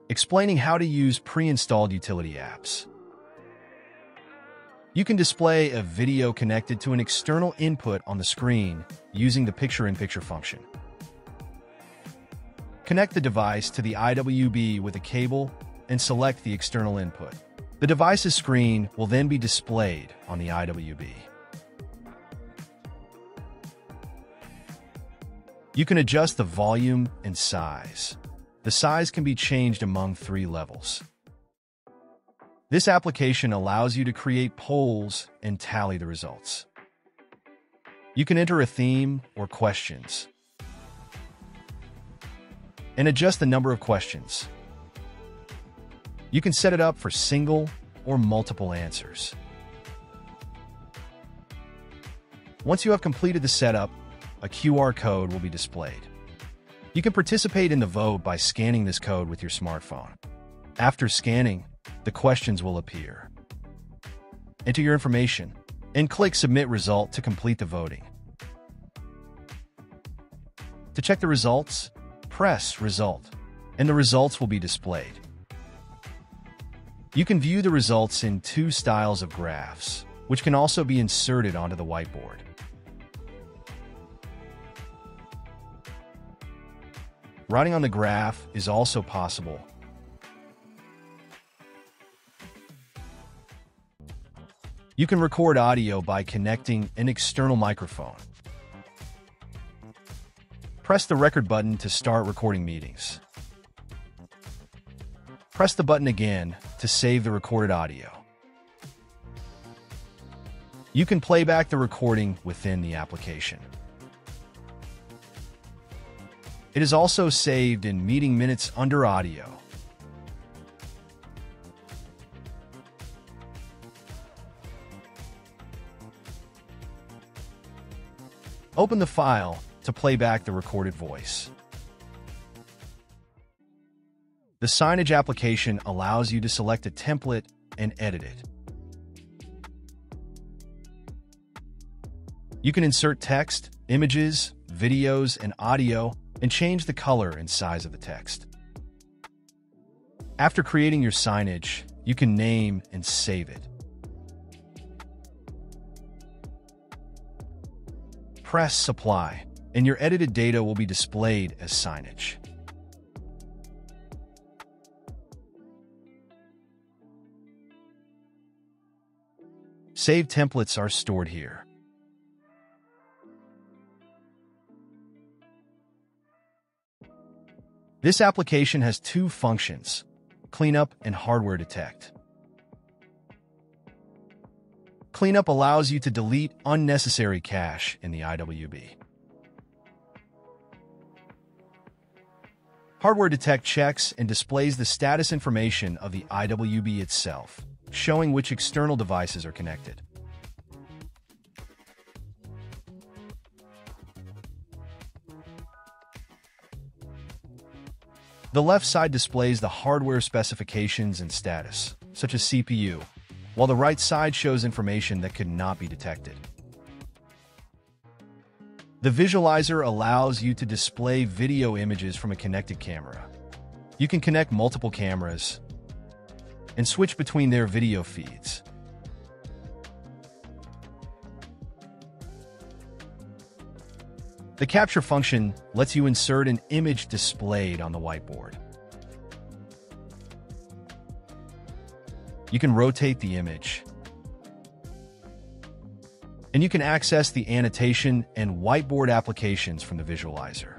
explaining how to use pre-installed utility apps. You can display a video connected to an external input on the screen using the picture-in-picture function. Connect the device to the IWB with a cable and select the external input. The device's screen will then be displayed on the IWB. You can adjust the volume and size. The size can be changed among 3 levels. This application allows you to create polls and tally the results. You can enter a theme or questions and adjust the number of questions. You can set it up for single or multiple answers. Once you have completed the setup, a QR code will be displayed. You can participate in the vote by scanning this code with your smartphone. After scanning, the questions will appear. Enter your information and click Submit Result to complete the voting. To check the results, press Result, and the results will be displayed. You can view the results in 2 styles of graphs, which can also be inserted onto the whiteboard. Writing on the graph is also possible. You can record audio by connecting an external microphone. Press the record button to start recording meetings. Press the button again to save the recorded audio. You can play back the recording within the application. It is also saved in meeting minutes under audio. Open the file to play back the recorded voice. The signage application allows you to select a template and edit it. You can insert text, images, videos, and audio, and change the color and size of the text. After creating your signage, you can name and save it. Press Apply, and your edited data will be displayed as signage. Saved templates are stored here. This application has 2 functions: Cleanup and Hardware Detect. Cleanup allows you to delete unnecessary cache in the IWB. Hardware Detect checks and displays the status information of the IWB itself, showing which external devices are connected. The left side displays the hardware specifications and status, such as CPU, while the right side shows information that could not be detected. The visualizer allows you to display video images from a connected camera. You can connect multiple cameras and switch between their video feeds. The capture function lets you insert an image displayed on the whiteboard. You can rotate the image, and you can access the annotation and whiteboard applications from the visualizer.